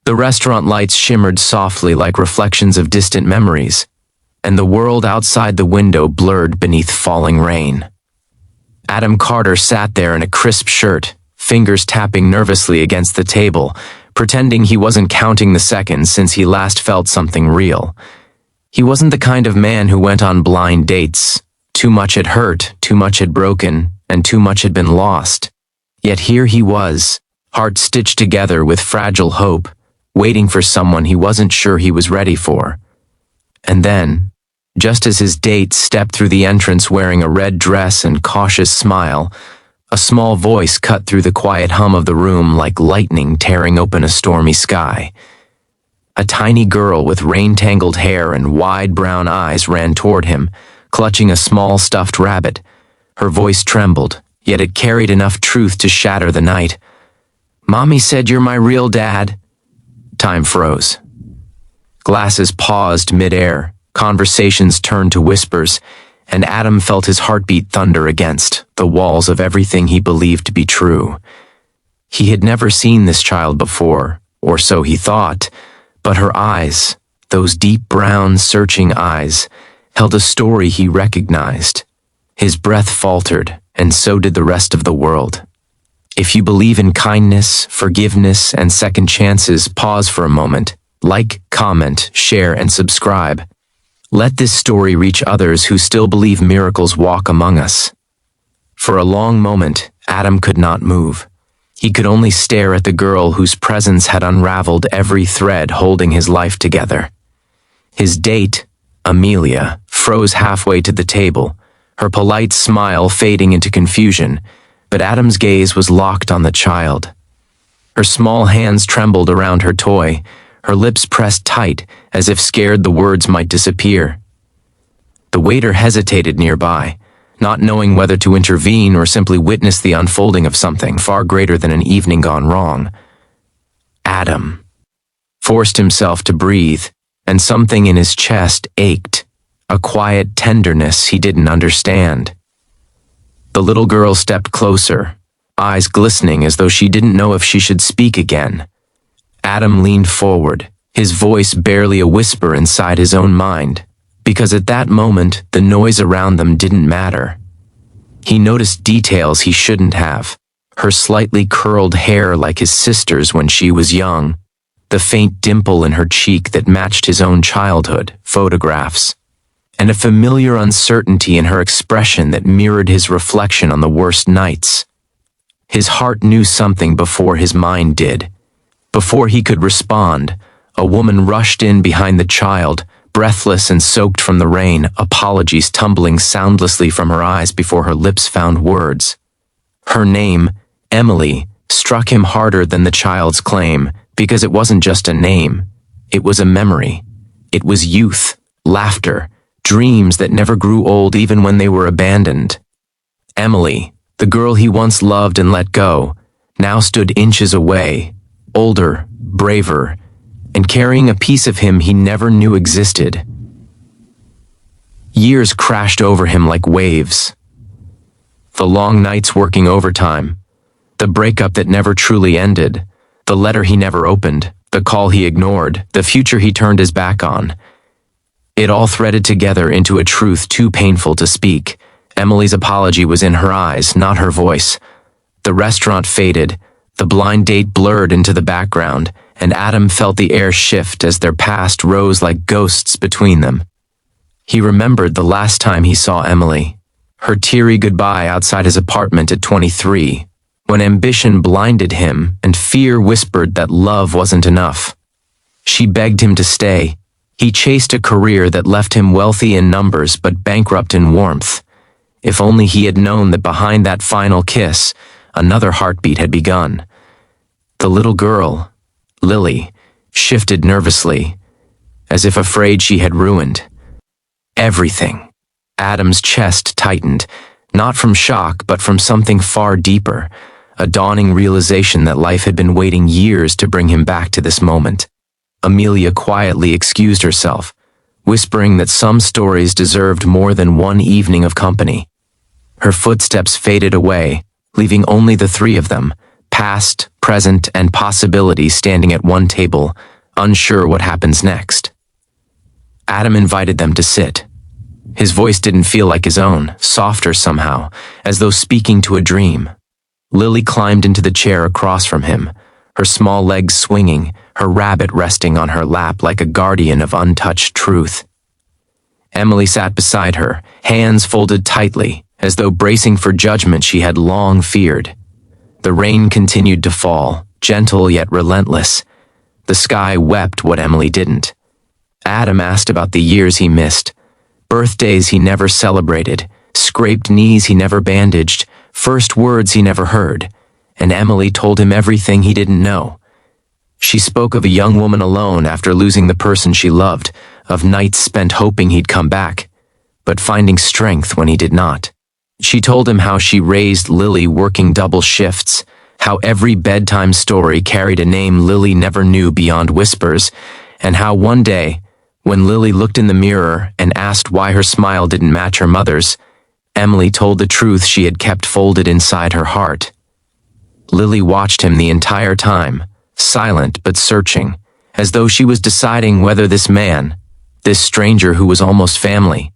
The restaurant lights shimmered softly like reflections of distant memories, and the world outside the window blurred beneath falling rain. Adam Carter sat there in a crisp shirt, fingers tapping nervously against the table, pretending he wasn't counting the seconds since he last felt something real. He wasn't the kind of man who went on blind dates. Too much had hurt, too much had broken, and too much had been lost. Yet here he was, heart stitched together with fragile hope, waiting for someone he wasn't sure he was ready for. And then, just as his date stepped through the entrance wearing a red dress and cautious smile, a small voice cut through the quiet hum of the room like lightning tearing open a stormy sky. A tiny girl with rain-tangled hair and wide brown eyes ran toward him, clutching a small stuffed rabbit. Her voice trembled, yet it carried enough truth to shatter the night. "Mommy said you're my real dad." Time froze. Glasses paused mid-air, conversations turned to whispers, and Adam felt his heartbeat thunder against the walls of everything he believed to be true. He had never seen this child before, or so he thought, but her eyes, those deep brown, searching eyes, held a story he recognized. His breath faltered, and so did the rest of the world. If you believe in kindness, forgiveness, and second chances, pause for a moment. Like, comment, share, and subscribe. Let this story reach others who still believe miracles walk among us. For a long moment, Adam could not move. He could only stare at the girl whose presence had unraveled every thread holding his life together. His date, Amelia, froze halfway to the table, her polite smile fading into confusion, but Adam's gaze was locked on the child. Her small hands trembled around her toy, her lips pressed tight as if scared the words might disappear. The waiter hesitated nearby, not knowing whether to intervene or simply witness the unfolding of something far greater than an evening gone wrong. Adam forced himself to breathe, and something in his chest ached, a quiet tenderness he didn't understand. The little girl stepped closer, eyes glistening as though she didn't know if she should speak again. Adam leaned forward, his voice barely a whisper inside his own mind, because at that moment the noise around them didn't matter. He noticed details he shouldn't have, her slightly curled hair like his sister's when she was young, the faint dimple in her cheek that matched his own childhood photographs, and a familiar uncertainty in her expression that mirrored his reflection on the worst nights. His heart knew something before his mind did. Before he could respond, a woman rushed in behind the child, breathless and soaked from the rain, apologies tumbling soundlessly from her eyes before her lips found words. Her name, Emily, struck him harder than the child's claim, because it wasn't just a name. It was a memory. It was youth, laughter, dreams that never grew old even when they were abandoned. Emily, the girl he once loved and let go, now stood inches away, older, braver, and carrying a piece of him he never knew existed. Years crashed over him like waves. The long nights working overtime, the breakup that never truly ended, the letter he never opened, the call he ignored, the future he turned his back on. It all threaded together into a truth too painful to speak. Emily's apology was in her eyes, not her voice. The restaurant faded, the blind date blurred into the background, and Adam felt the air shift as their past rose like ghosts between them. He remembered the last time he saw Emily, her teary goodbye outside his apartment at 23, when ambition blinded him and fear whispered that love wasn't enough. She begged him to stay. He chased a career that left him wealthy in numbers but bankrupt in warmth. If only he had known that behind that final kiss, another heartbeat had begun. The little girl, Lily, shifted nervously, as if afraid she had ruined everything. Adam's chest tightened, not from shock but from something far deeper, a dawning realization that life had been waiting years to bring him back to this moment. Amelia quietly excused herself, whispering that some stories deserved more than one evening of company. Her footsteps faded away, leaving only the three of them, past, present, and possibilities standing at one table, unsure what happens next. Adam invited them to sit. His voice didn't feel like his own, softer somehow, as though speaking to a dream. Lily climbed into the chair across from him, her small legs swinging, her rabbit resting on her lap like a guardian of untouched truth. Emily sat beside her, hands folded tightly, as though bracing for judgment she had long feared. The rain continued to fall, gentle yet relentless. The sky wept what Emily didn't. Adam asked about the years he missed, birthdays he never celebrated, scraped knees he never bandaged, first words he never heard, and Emily told him everything he didn't know. She spoke of a young woman alone after losing the person she loved, of nights spent hoping he'd come back, but finding strength when he did not. She told him how she raised Lily working double shifts, how every bedtime story carried a name Lily never knew beyond whispers, and how one day, when Lily looked in the mirror and asked why her smile didn't match her mother's, Emily told the truth she had kept folded inside her heart. Lily watched him the entire time, silent but searching, as though she was deciding whether this man, this stranger who was almost family,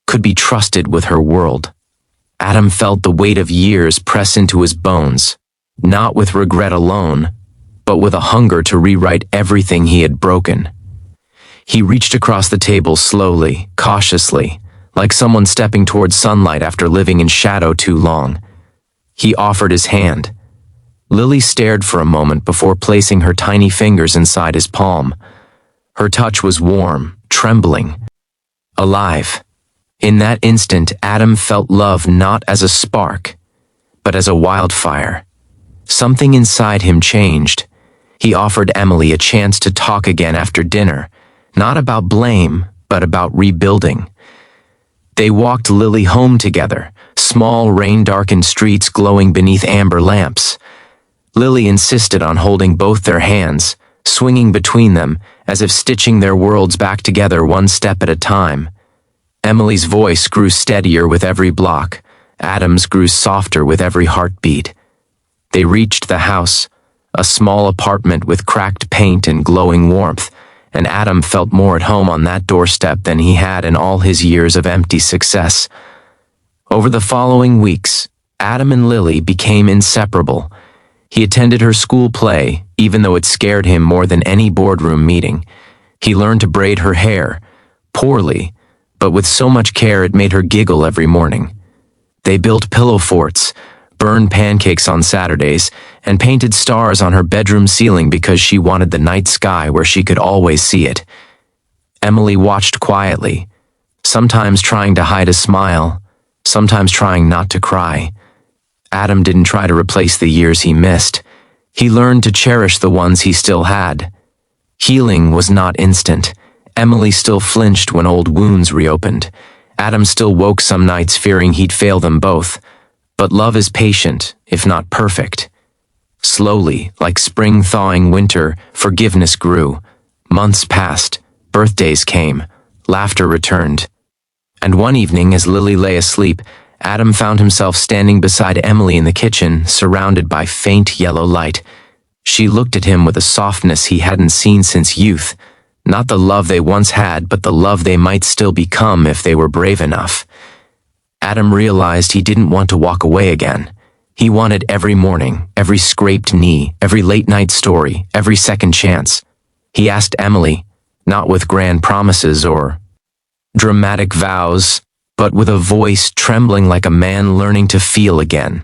could be trusted with her world. Adam felt the weight of years press into his bones, not with regret alone, but with a hunger to rewrite everything he had broken. He reached across the table slowly, cautiously, like someone stepping towards sunlight after living in shadow too long. He offered his hand. Lily stared for a moment before placing her tiny fingers inside his palm. Her touch was warm, trembling, alive. In that instant, Adam felt love not as a spark, but as a wildfire. Something inside him changed. He offered Emily a chance to talk again after dinner, not about blame, but about rebuilding. They walked Lily home together, small rain-darkened streets glowing beneath amber lamps. Lily insisted on holding both their hands, swinging between them, as if stitching their worlds back together one step at a time. Emily's voice grew steadier with every block. Adam's grew softer with every heartbeat. They reached the house, a small apartment with cracked paint and glowing warmth, and Adam felt more at home on that doorstep than he had in all his years of empty success. Over the following weeks, Adam and Lily became inseparable. He attended her school play, even though it scared him more than any boardroom meeting. He learned to braid her hair, poorly, but with so much care it made her giggle every morning. They built pillow forts, burned pancakes on Saturdays, and painted stars on her bedroom ceiling because she wanted the night sky where she could always see it. Emily watched quietly, sometimes trying to hide a smile, sometimes trying not to cry. Adam didn't try to replace the years he missed. He learned to cherish the ones he still had. Healing was not instant. Emily still flinched when old wounds reopened. Adam still woke some nights fearing he'd fail them both. But love is patient, if not perfect. Slowly, like spring thawing winter, forgiveness grew. Months passed, birthdays came, laughter returned. And one evening, as Lily lay asleep, Adam found himself standing beside Emily in the kitchen, surrounded by faint yellow light. She looked at him with a softness he hadn't seen since youth. Not the love they once had, but the love they might still become if they were brave enough. Adam realized he didn't want to walk away again. He wanted every morning, every scraped knee, every late-night story, every second chance. He asked Emily, not with grand promises or dramatic vows, but with a voice trembling like a man learning to feel again.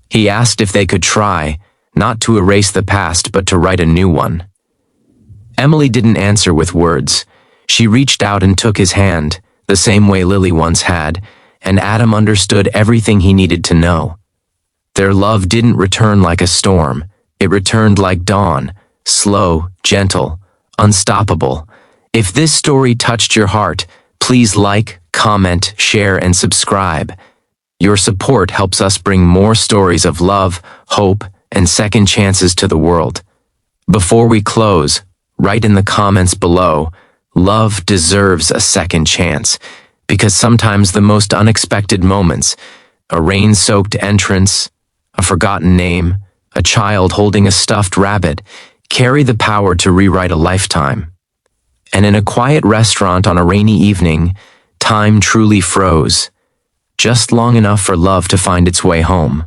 He asked if they could try, not to erase the past, but to write a new one. Emily didn't answer with words. She reached out and took his hand, the same way Lily once had, and Adam understood everything he needed to know. Their love didn't return like a storm. It returned like dawn, slow, gentle, unstoppable. If this story touched your heart, please like, comment, share, and subscribe. Your support helps us bring more stories of love, hope, and second chances to the world. Before we close, write in the comments below, love deserves a second chance, because sometimes the most unexpected moments, a rain-soaked entrance, a forgotten name, a child holding a stuffed rabbit, carry the power to rewrite a lifetime. And in a quiet restaurant on a rainy evening, time truly froze, just long enough for love to find its way home.